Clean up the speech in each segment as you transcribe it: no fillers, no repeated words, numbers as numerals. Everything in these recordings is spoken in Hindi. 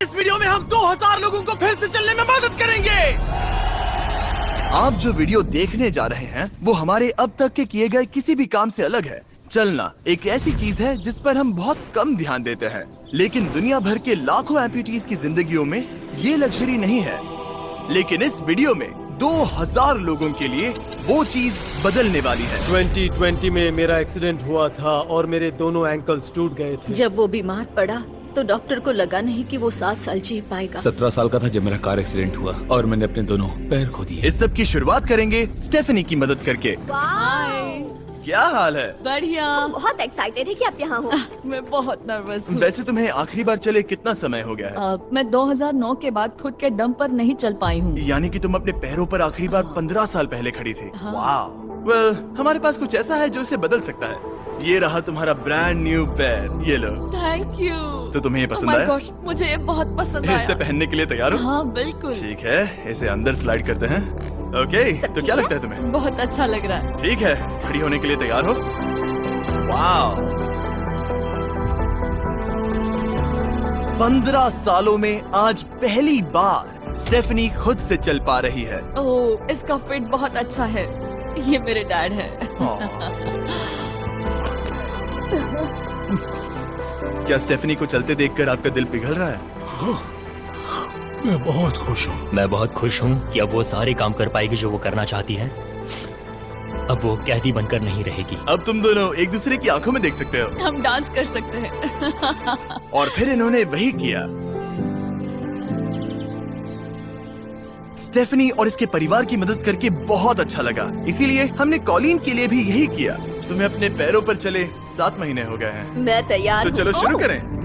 इस वीडियो में हम 2000 लोगों को फिर से चलने में मदद करेंगे। आप जो वीडियो देखने जा रहे हैं वो हमारे अब तक के किए गए किसी भी काम से अलग है। चलना एक ऐसी चीज है जिस पर हम बहुत कम ध्यान देते हैं, लेकिन दुनिया भर के लाखों एम्पुटीज की जिंदगियों में ये लग्जरी नहीं है। लेकिन इस वीडियो में 2000 लोगों के लिए वो चीज बदलने वाली है। 2020 में मेरा एक्सीडेंट हुआ था और मेरे दोनों एंकल्स टूट गए थे। जब वो बीमार पड़ा तो डॉक्टर को लगा नहीं कि वो 7 साल जी पाएगा। 17 साल का था जब मेरा कार एक्सीडेंट हुआ और मैंने अपने दोनों पैर खो दिए। इस सब की शुरुआत करेंगे स्टेफनी की मदद करके। क्या हाल है? बढ़िया। बहुत एक्साइटेड है कि आप यहाँ हो। मैं बहुत नर्वस हूँ। वैसे तुम्हें आखिरी बार चले कितना समय हो गया है? मैं 2009 के बाद खुद के दम पर नहीं चल पाई हूँ। यानी कि तुम अपने पैरों पर आखिरी बार 15 साल पहले खड़ी थी। वाह। वेल, हमारे पास कुछ ऐसा है जो इसे बदल सकता है। ये रहा तुम्हारा ब्रांड न्यू पैर, ये लो। Thank you. तो तुम्हें ये पसंद Oh my आया? gosh, मुझे ये बहुत पसंद आया। इसे पहनने के लिए तैयार हो? हाँ बिल्कुल। ठीक है, इसे अंदर स्लाइड करते हैं। ओके, तो क्या लगता है तुम्हें? बहुत अच्छा लग रहा है। ठीक है, खड़ी होने के लिए तैयार हो? वाह। 15 सालों में आज पहली बार स्टेफनी खुद से चल पा रही है। ओह, इसका फिट बहुत अच्छा है। ये मेरे डैड है। क्या स्टेफनी को चलते देखकर आपका दिल पिघल रहा है? मैं बहुत खुश हूँ। मैं बहुत खुश हूँ कि अब वो सारे काम कर पाएगी जो वो करना चाहती है। अब वो कैदी बनकर नहीं रहेगी। अब तुम दोनों एक दूसरे की आंखों में देख सकते हो। हम डांस कर सकते हैं। और फिर इन्होंने वही किया। स्टेफनी और इसके परिवार की मदद करके बहुत अच्छा लगा, इसीलिए हमने कॉलिन के लिए भी यही किया। तुम्हें अपने पैरों पर चले 7 महीने हो गए हैं, मैं तैयार तो हूँ। चलो शुरू ओह, करें।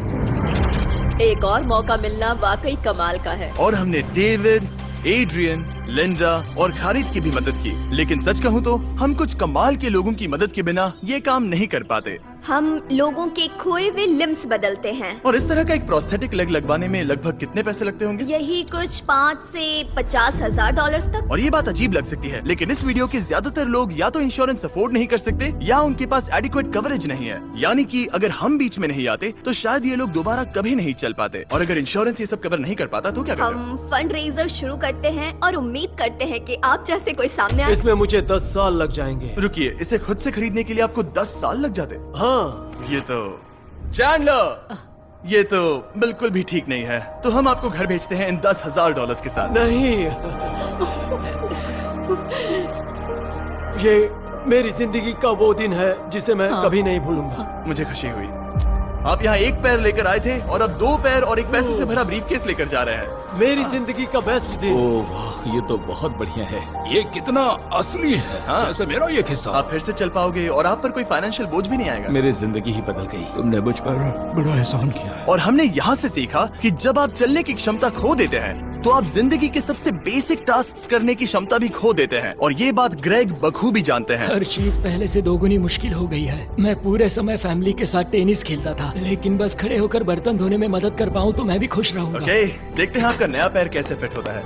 एक और मौका मिलना वाकई कमाल का है। और हमने डेविड, एड्रियन, लिंडा और खालिद की भी मदद की। लेकिन सच कहूँ तो हम कुछ कमाल के लोगों की मदद के बिना ये काम नहीं कर पाते। हम लोगों के खोए हुए लिम्स बदलते हैं। और इस तरह का एक प्रोस्थेटिक लेग लगवाने में लगभग कितने पैसे लगते होंगे? यही कुछ 5 से 50 हजार डॉलर्स तक। और ये बात अजीब लग सकती है, लेकिन इस वीडियो के ज्यादातर लोग या तो इंश्योरेंस अफोर्ड नहीं कर सकते या उनके पास एडिक्वेट कवरेज नहीं है। यानी कि अगर हम बीच में नहीं आते तो शायद ये लोग दोबारा कभी नहीं चल पाते। और अगर इंश्योरेंस ये सब कवर नहीं कर पाता तो क्या करते? हम फंड रेजर शुरू करते हैं और उम्मीद करते हैं कि आप जैसे कोई सामने आए। इसमें मुझे 10 साल लग जाएंगे। रुकिए, इसे खुद से खरीदने के लिए आपको 10 साल लग जाते? हाँ। ये तो चैंडलर, ये तो बिल्कुल भी ठीक नहीं है। तो हम आपको घर भेजते हैं इन $10,000 के साथ। नहीं, ये मेरी जिंदगी का वो दिन है जिसे मैं कभी नहीं भूलूंगा। मुझे खुशी हुई। आप यहाँ एक पैर लेकर आए थे और अब 2 पैर और एक पैसे से भरा ब्रीफकेस लेकर जा रहे हैं। मेरी जिंदगी का बेस्ट दिन। ओह वाह, ये तो बहुत बढ़िया है। ये कितना असली है। हाँ। जैसे मेरा ये किस्सा। आप फिर से चल पाओगे और आप पर कोई फाइनेंशियल बोझ भी नहीं आएगा। मेरी जिंदगी ही बदल गई। तुमने मुझ पर बड़ा एहसान किया है। और हमने यहाँ से सीखा कि जब आप चलने की क्षमता खो देते हैं तो आप जिंदगी के सबसे बेसिक टास्क करने की क्षमता भी खो देते हैं। और ये बात ग्रेग बखूबी जानते हैं। हर चीज पहले से दोगुनी मुश्किल हो गई है। मैं पूरे समय फैमिली के साथ टेनिस खेलता था, लेकिन बस खड़े होकर बर्तन धोने में मदद कर पाऊँ तो मैं भी खुश रहूंगा। ओके, देखते हैं आपका नया पैर कैसे फिट होता है।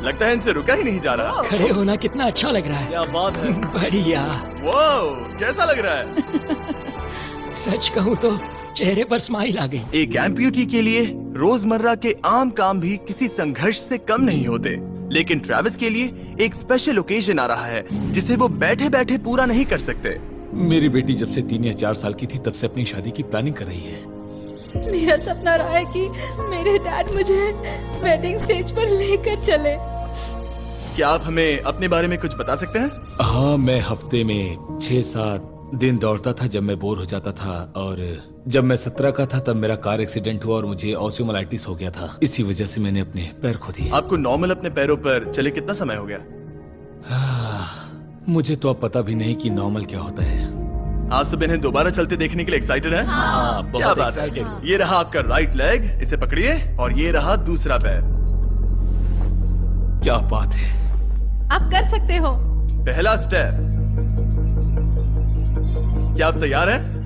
लगता है इनसे रुका ही नहीं जा रहा। खड़े होना कितना अच्छा लग रहा है। क्या बात है। बढ़िया। वाओ, कैसा लग रहा है? सच कहूँ तो चेहरे पर स्माइल आ गई। एक एम्प्यूटी के लिए रोजमर्रा के आम काम भी किसी संघर्ष से कम नहीं होते, लेकिन ट्रेविस के लिए एक स्पेशल ओकेजन आ रहा है जिसे वो बैठे बैठे पूरा नहीं कर सकते। मेरी बेटी जब से 3 या 4 साल की थी तब से अपनी शादी की प्लानिंग कर रही है। मेरा सपना रहा है कि मेरे डैड मुझे वेडिंग स्टेज पर लेकर चले। क्या आप हमें अपने बारे में कुछ बता सकते हैं? हाँ, मैं हफ्ते में 6-7 दिन दौड़ता था जब मैं बोर हो जाता था। और जब मैं 17 का था तब मेरा कार एक्सीडेंट हुआ और मुझे ऑस्टियोमाइलाइटिस हो गया था। इसी वजह से मैंने अपने पैर खो दिए। आपको नॉर्मल अपने पैरों पर चले कितना समय हो गया? मुझे तो अब पता भी नहीं कि नॉर्मल क्या होता है। आप सब इन्हें दोबारा चलते देखने के लिए एक्साइटेड हैं? हाँ, क्या बहुत बात है। एक्साइटेड। ये रहा आपका राइट लेग, इसे पकड़िए, और ये रहा दूसरा पैर। क्या बात है। आप कर सकते हो। पहला स्टेप। क्या आप तैयार हैं?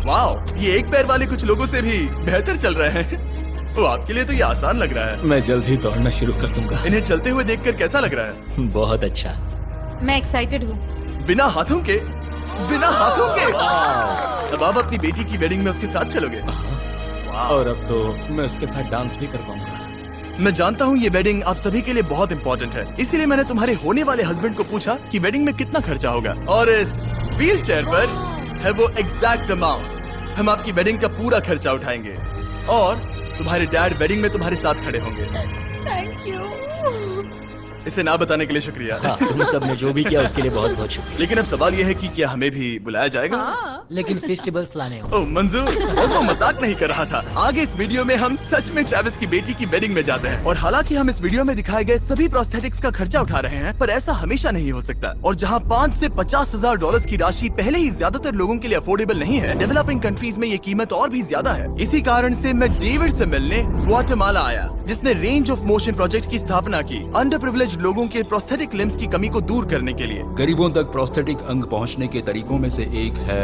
वाओ, ये एक पैर वाले कुछ लोगों से भी बेहतर चल रहे हैं। वो आपके लिए तो ये आसान लग रहा है। मैं जल्द ही दौड़ना शुरू कर दूंगा। इन्हें चलते हुए देखकर कैसा लग रहा है? बहुत अच्छा। मैं एक्साइटेड हूँ। बिना हाथों के? बिना हाथों के? अब आप अपनी बेटी की वेडिंग में उसके साथ चलोगे? और अब तो मैं उसके साथ डांस भी कर पाऊंगा। मैं जानता हूँ ये वेडिंग आप सभी के लिए बहुत इंपॉर्टेंट है, इसीलिए मैंने तुम्हारे होने वाले हस्बैंड को पूछा कि वेडिंग में कितना खर्चा होगा, और इस व्हील चेयर पर है वो एग्जैक्ट अमाउंट। हम आपकी वेडिंग का पूरा खर्चा उठाएंगे और तुम्हारे डैड वेडिंग में तुम्हारे साथ खड़े होंगे। Thank you. इसे ना बताने के लिए शुक्रिया। हाँ, तुम सब ने जो भी किया उसके लिए बहुत बहुत शुक्रिया। लेकिन अब सवाल ये है कि क्या हमें भी बुलाया जाएगा? लेकिन फेस्टिवल्स लाने हो। ओह मंजूर, वो तो मजाक नहीं कर रहा था। आगे इस वीडियो में हम सच में ट्रेविस की बेटी की वेडिंग में जाते हैं, और हालांकि हम इस वीडियो में दिखाए गए सभी प्रोस्थेटिक्स का खर्चा उठा रहे हैं, पर ऐसा हमेशा नहीं हो सकता। और जहां 5 से 50,000 डॉलर्स की राशि पहले ही ज्यादातर लोगों के लिए अफोर्डेबल नहीं है, डेवलपिंग कंट्रीज में ये कीमत और भी ज्यादा है। इसी कारण से मैं डेविड से मिलने ग्वाटेमाला आया, जिसने रेंज ऑफ मोशन प्रोजेक्ट की स्थापना की अंडर प्रिविलेज्ड लोगों के प्रोस्थेटिक लिम्स की कमी को दूर करने के लिए। गरीबों तक प्रोस्थेटिक अंग पहुंचने के तरीकों में से एक है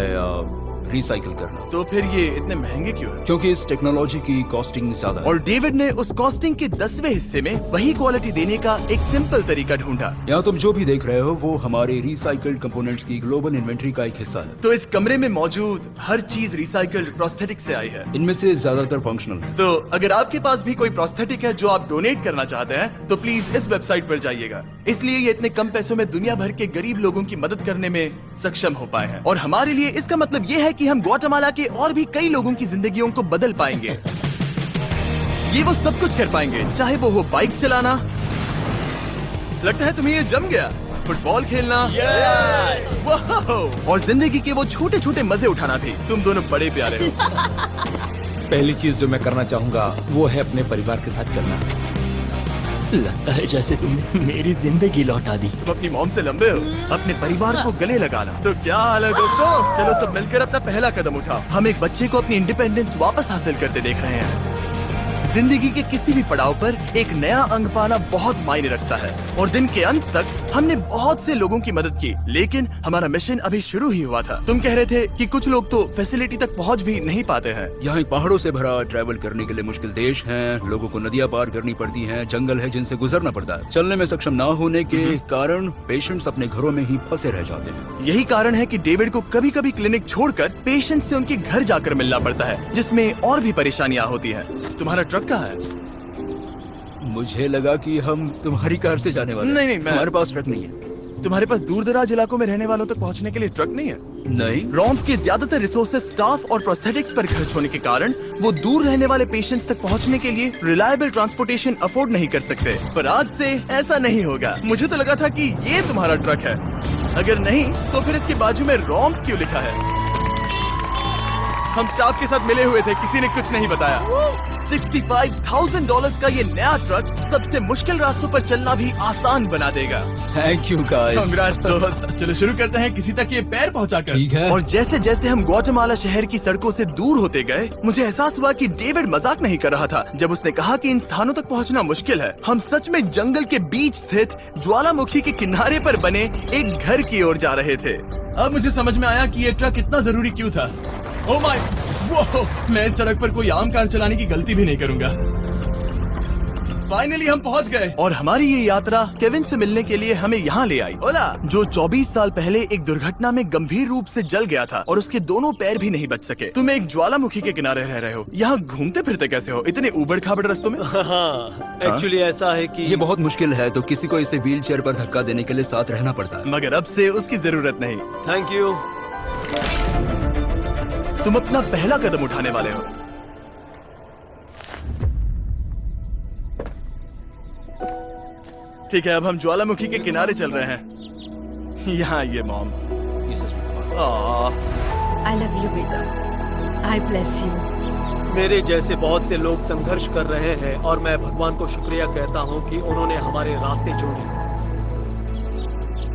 रिसाइकिल करना। तो फिर ये इतने महंगे क्यों है? क्योंकि इस टेक्नोलॉजी की कॉस्टिंग ज्यादा है। और डेविड ने उस कॉस्टिंग के 10वें हिस्से में वही क्वालिटी देने का एक सिंपल तरीका ढूंढा। यहाँ तुम जो भी देख रहे हो वो हमारे रिसाइकल्ड कंपोनेंट्स की ग्लोबल इन्वेंट्री का एक हिस्सा है। तो इस कमरे में मौजूद हर चीज रिसाइकल्ड प्रोस्थेटिक से आई है। इनमें से ज्यादातर फंक्शनल है। तो अगर आपके पास भी कोई प्रोस्थेटिक है जो आप डोनेट करना चाहते हैं, तो प्लीज इस वेबसाइट पर जाइएगा। इसलिए ये इतने कम पैसों में दुनिया भर के गरीब लोगों की मदद करने में सक्षम हो पाए हैं। और हमारे लिए इसका मतलब ये है कि हम ग्वाटेमाला के और भी कई लोगों की जिंदगियों को बदल पाएंगे। ये वो सब कुछ कर पाएंगे, चाहे वो हो बाइक चलाना, लगता है तुम्हें ये जम गया, फुटबॉल खेलना, वाओ, और जिंदगी के वो छोटे छोटे मजे उठाना भी। तुम दोनों बड़े प्यारे हो। पहली चीज जो मैं करना चाहूंगा वो है अपने परिवार के साथ चलना। लगता है जैसे तुमने मेरी जिंदगी लौटा दी। तुम अपनी मॉम से लंबे हो, अपने परिवार को गले लगाना। तो क्या हाल है दोस्तों? चलो सब मिलकर अपना पहला कदम उठाओ। हम एक बच्चे को अपनी इंडिपेंडेंस वापस हासिल करते देख रहे हैं। जिंदगी के किसी भी पड़ाव पर एक नया अंग पाना बहुत मायने रखता है, और दिन के अंत तक हमने बहुत से लोगों की मदद की, लेकिन हमारा मिशन अभी शुरू ही हुआ था। तुम कह रहे थे कि कुछ लोग तो फैसिलिटी तक पहुंच भी नहीं पाते हैं। यहाँ एक पहाड़ों से भरा ट्रैवल करने के लिए मुश्किल देश है, लोगों को नदियाँ पार करनी पड़ती हैं, जंगल है जिनसे गुजरना पड़ता है। चलने में सक्षम ना होने के कारण पेशेंट्स अपने घरों में ही फंसे रह जाते हैं। यही कारण है कि डेविड को कभी कभी क्लिनिक छोड़कर पेशेंट से उनके घर जाकर मिलना पड़ता है, जिसमें और भी परेशानियां होती हैं। तुम्हारा ट्रक कहाँ है? मुझे लगा कि हम तुम्हारी कार से जाने वाले हैं। नहीं, हमारे पास ट्रक नहीं है। तुम्हारे पास दूर दराज इलाकों में रहने वालों तक पहुंचने के लिए ट्रक नहीं है? नहीं। रॉम्प के ज्यादातर रिसोर्सेज स्टाफ और प्रोस्थेटिक्स पर खर्च होने के कारण वो दूर रहने वाले पेशेंट्स तक पहुंचने के लिए रिलायबल ट्रांसपोर्टेशन अफोर्ड नहीं कर सकते। पर आज से ऐसा नहीं होगा। मुझे तो लगा था कि ये तुम्हारा ट्रक है। अगर नहीं तो फिर इसके बाजू में रॉम्प क्यों लिखा है? हम स्टाफ के साथ मिले हुए थे, किसी ने कुछ नहीं बताया। $65,000 का ये नया ट्रक सबसे मुश्किल रास्तों पर चलना भी आसान बना देगा। Thank you guys. कांग्रेट्स दोस्त। चलो शुरू करते हैं किसी तक ये पैर पहुंचाकर। ठीक है। और जैसे जैसे हम ग्वाटेमाला शहर की सड़कों से दूर होते गए, मुझे एहसास हुआ कि डेविड मजाक नहीं कर रहा था जब उसने कहा कि इन स्थानों तक पहुंचना मुश्किल है। हम सच में जंगल के बीच स्थित ज्वालामुखी के किनारे पर बने एक घर की ओर जा रहे थे। अब मुझे समझ में आया कि ये ट्रक इतना जरूरी क्यों था। ओह माय, वो मैं इस सड़क पर कोई आम कार चलाने की गलती भी नहीं करूंगा। फाइनली हम पहुंच गए, और हमारी ये यात्रा केविन से मिलने के लिए हमें यहाँ ले आई। ओला, जो 24 साल पहले एक दुर्घटना में गंभीर रूप से जल गया था और उसके दोनों पैर भी नहीं बच सके। तुम एक ज्वालामुखी के किनारे रह रहे हो, यहाँ घूमते फिरते कैसे हो इतने उबड़ खाबड़ रास्तों में? हाँ, एक्चुअली ऐसा है कि ये बहुत मुश्किल है, तो किसी को इसे व्हील चेयर पर धक्का देने के लिए साथ रहना पड़ता है। मगर अब से उसकी जरूरत नहीं। Thank you. तुम अपना पहला कदम उठाने वाले हो। ठीक है, अब हम ज्वालामुखी के किनारे चल रहे हैं। यहाँ ये मॉम। आई लव यू बेटा, आई ब्लेस यू। मेरे जैसे बहुत से लोग संघर्ष कर रहे हैं, और मैं भगवान को शुक्रिया कहता हूँ कि उन्होंने हमारे रास्ते जोड़े।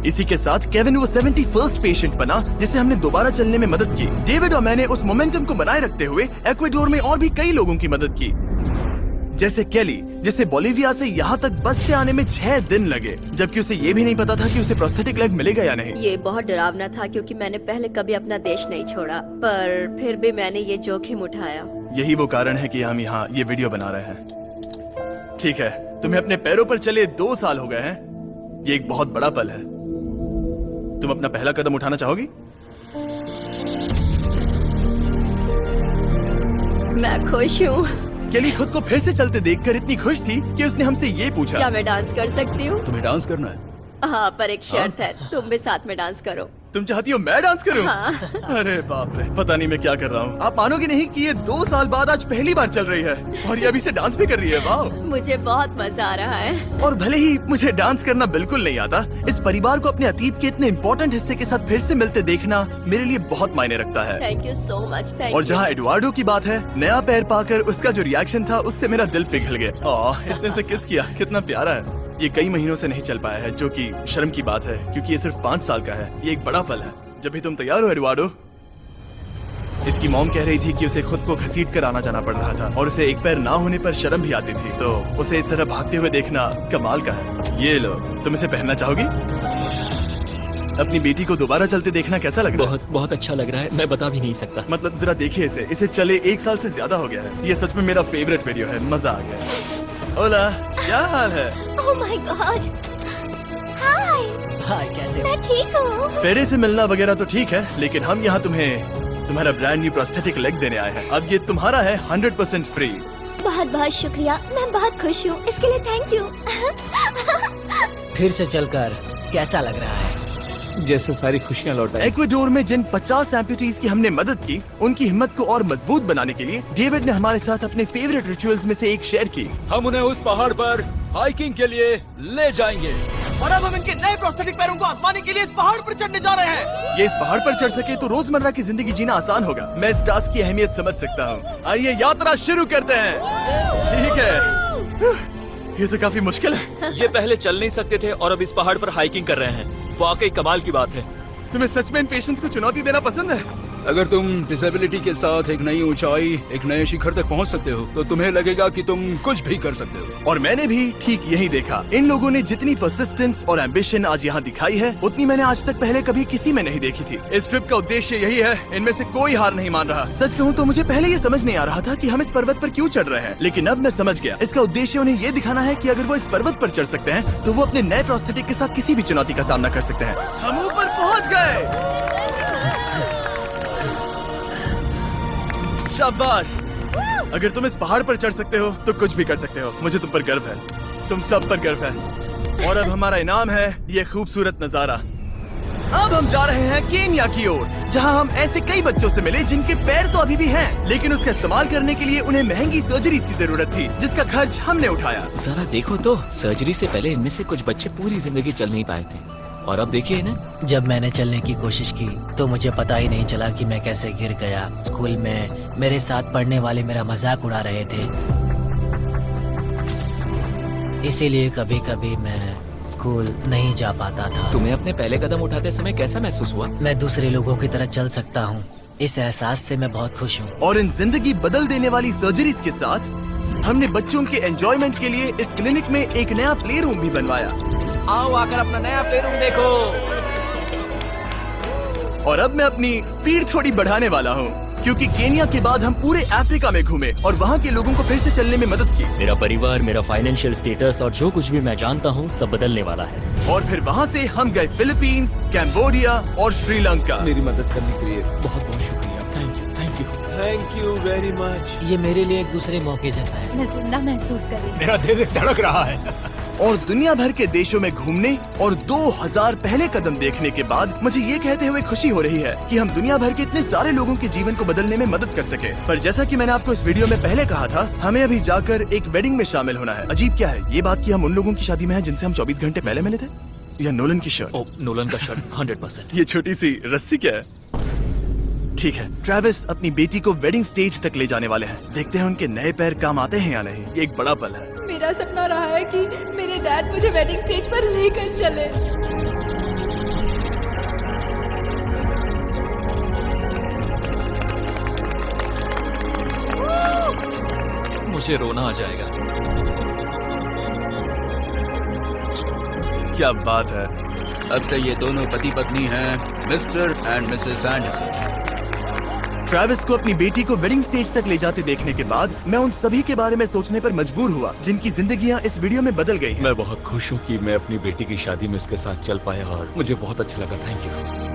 इसी के साथ केविन वो 71st पेशेंट बना जिसे हमने दोबारा चलने में मदद की। डेविड और मैंने उस मोमेंटम को बनाए रखते हुए एक्वाडोर में और भी कई लोगों की मदद की, जैसे केली, जिसे बोलिविया से यहाँ तक बस से आने में 6 दिन लगे, जबकि उसे ये भी नहीं पता था कि उसे प्रोस्थेटिक लेग मिलेगा या नहीं। ये बहुत डरावना था क्योंकि मैंने पहले कभी अपना देश नहीं छोड़ा, पर फिर भी मैंने ये जोखिम उठाया। यही वो कारण है कि हम यहाँ ये वीडियो बना रहे हैं। ठीक है, तुम्हें अपने पैरों पर चले 2 साल हो गए हैं। ये एक बहुत बड़ा पल है। तुम अपना पहला कदम उठाना चाहोगी? मैं खुश हूँ। केली खुद को फिर से चलते देखकर इतनी खुश थी कि उसने हमसे ये पूछा, क्या मैं डांस कर सकती हूँ? तुम्हें डांस करना है? हाँ, पर एक शर्त है, तुम भी साथ में डांस करो। तुम चाहती हो मैं डांस करूं? हाँ। अरे बाप रे, पता नहीं मैं क्या कर रहा हूँ। आप मानोगे नहीं कि ये 2 साल बाद आज पहली बार चल रही है और ये अभी से डांस भी कर रही है। वाह! मुझे बहुत मजा आ रहा है। और और भले ही मुझे डांस करना बिल्कुल नहीं आता, इस परिवार को अपने अतीत के इतने इम्पोर्टेंट हिस्से के साथ फिर से मिलते देखना मेरे लिए बहुत मायने रखता है। Thank you so much. Thank और यू। जहाँ एडवार्डो की बात है, नया पैर पाकर उसका जो रिएक्शन था उससे मेरा दिल पिघल गया। इसने उसे किस किया, कितना प्यारा है। ये कई महीनों से नहीं चल पाया है, जो कि शर्म की बात है क्योंकि ये सिर्फ 5 साल का है। ये एक बड़ा पल है। जब भी तुम तैयार हो एडवार्डो। इसकी मॉम कह रही थी कि उसे खुद को घसीट कर आना जाना पड़ रहा था और उसे एक पैर ना होने पर शर्म भी आती थी, तो उसे इस तरह भागते हुए देखना कमाल का है। ये लो, तुम इसे पहनना चाहोगी? अपनी बेटी को दोबारा चलते देखना कैसा लग रहा है? बहुत अच्छा लग रहा है, मैं बता भी नहीं सकता। मतलब जरा देखिए इसे चले 1 साल से ज्यादा हो गया है। ये सच में मेरा फेवरेट वीडियो है, मजा आ गया। ओला, क्या हाल है? Oh my God. हाय। हाय, कैसे हो? मैं ठीक हूँ। फेरे से मिलना वगैरह तो ठीक है, लेकिन हम यहाँ तुम्हारा ब्रांड न्यू प्रोस्थेटिक लेग देने आए हैं। अब ये तुम्हारा है 100% फ्री। बहुत बहुत शुक्रिया, मैं बहुत खुश हूँ, इसके लिए थैंक यू। फिर से चलकर कैसा लग रहा है? जैसे सारी खुशियाँ लौट आई। एक्वाडोर में जिन 50 एम्पुटीज की हमने मदद की, उनकी हिम्मत को और मजबूत बनाने के लिए डेविड ने हमारे साथ अपने फेवरेट रिचुअल्स में से एक शेयर की। हम उन्हें उस पहाड़ पर हाइकिंग के लिए ले जाएंगे। और अब हम इनके नए प्रोस्थेटिक पैरों को आजमाने के लिए इस पहाड़ पर चढ़ने जा रहे हैं। ये इस पहाड़ पर चढ़ सके तो रोजमर्रा की जिंदगी जीना आसान होगा। मैं इस टास्क की अहमियत समझ सकता हूँ। आइए यात्रा शुरू करते हैं। ठीक है, ये तो काफी मुश्किल है। ये पहले चल नहीं सकते थे और अब इस पहाड़ पर हाइकिंग कर रहे हैं। वाकई कमाल की बात है। तुम्हें सच में इन पेशेंट्स को चुनौती देना पसंद है? अगर तुम डिसेबिलिटी के साथ एक नई ऊंचाई, एक नए शिखर तक पहुंच सकते हो, तो तुम्हें लगेगा कि तुम कुछ भी कर सकते हो। और मैंने भी ठीक यही देखा। इन लोगों ने जितनी परसिस्टेंस और एम्बिशन आज यहाँ दिखाई है, उतनी मैंने आज तक पहले कभी किसी में नहीं देखी थी। इस ट्रिप का उद्देश्य यही है, इनमें से कोई हार नहीं मान रहा। सच कहूँ तो मुझे पहले ये समझ नहीं आ रहा था कि हम इस पर्वत पर क्यों चढ़ रहे हैं, लेकिन अब मैं समझ गया। इसका उद्देश्य उन्हें ये दिखाना है कि अगर वो इस पर्वत पर चढ़ सकते हैं, तो वो अपने नए प्रोस्थेटिक के साथ किसी भी चुनौती का सामना कर सकते हैं। हम ऊपर पहुँच गए। शाबाश! अगर तुम इस पहाड़ पर चढ़ सकते हो तो कुछ भी कर सकते हो। मुझे तुम पर गर्व है, तुम सब पर गर्व है। और अब हमारा इनाम है ये खूबसूरत नजारा। अब हम जा रहे हैं केन्या की ओर, जहां हम ऐसे कई बच्चों से मिले जिनके पैर तो अभी भी हैं, लेकिन उसका इस्तेमाल करने के लिए उन्हें महंगी सर्जरीज की जरूरत थी, जिसका खर्च हमने उठाया। जरा देखो तो, सर्जरी से पहले इनमें से कुछ बच्चे पूरी जिंदगी चल नहीं पाए थे, और अब देखिए ना। जब मैंने चलने की कोशिश की तो मुझे पता ही नहीं चला कि मैं कैसे गिर गया। स्कूल में मेरे साथ पढ़ने वाले मेरा मजाक उड़ा रहे थे, इसीलिए कभी कभी मैं स्कूल नहीं जा पाता था। तुम्हें अपने पहले कदम उठाते समय कैसा महसूस हुआ? मैं दूसरे लोगों की तरह चल सकता हूँ, इस एहसास से मैं बहुत खुश हूँ। और इन जिंदगी बदल देने वाली सर्जरीज के साथ हमने बच्चों के एंजॉयमेंट के लिए इस क्लिनिक में एक नया प्ले रूम भी बनवाया। आओ आकर अपना नया प्ले रूम देखो। और अब मैं अपनी स्पीड थोड़ी बढ़ाने वाला हूँ, क्योंकि केन्या के बाद हम पूरे अफ्रीका में घूमे और वहाँ के लोगों को फिर से चलने में मदद की। मेरा परिवार, मेरा फाइनेंशियल स्टेटस और जो कुछ भी मैं जानता हूँ सब बदलने वाला है। और फिर वहाँ से हम गए फिलीपींस, कैम्बोडिया और श्रीलंका। मेरी मदद करने के लिए बहुत बहुत शुक्रिया। Thank you, thank you, thank you very much. ये मेरे लिए एक दूसरे मौके जैसा है। मैं जिंदा महसूस कर रही हूँ। मेरा दिल धड़क रहा है। और दुनिया भर के देशों में घूमने और 2000 पहले कदम देखने के बाद मुझे ये कहते हुए खुशी हो रही है कि हम दुनिया भर के इतने सारे लोगों के जीवन को बदलने में मदद कर सके। पर जैसा कि मैंने आपको इस वीडियो में पहले कहा था, हमें अभी जाकर एक वेडिंग में शामिल होना है। अजीब क्या है ये बात कि हम उन लोगों की शादी में हैं जिनसे हम 24 घंटे पहले मिले थे। या नोलन की शर्ट। ओ, नोलन का शर्ट 100%। ये छोटी सी रस्सी क्या है? ठीक है, ट्रेविस अपनी बेटी को वेडिंग स्टेज तक ले जाने वाले हैं। देखते हैं उनके नए पैर काम आते हैं या नहीं। ये एक बड़ा पल है। मेरा सपना रहा है कि मेरे डैड मुझे वेडिंग स्टेज पर लेकर चले। मुझे रोना आ जाएगा। क्या बात है। अब से ये दोनों पति पत्नी हैं, mister and Mrs Anderson. Travis को अपनी बेटी को वेडिंग स्टेज तक ले जाते देखने के बाद मैं उन सभी के बारे में सोचने पर मजबूर हुआ जिनकी जिंदगियां इस वीडियो में बदल गई हैं। मैं बहुत खुश हूँ कि मैं अपनी बेटी की शादी में उसके साथ चल पाया और मुझे बहुत अच्छा लगा। Thank you.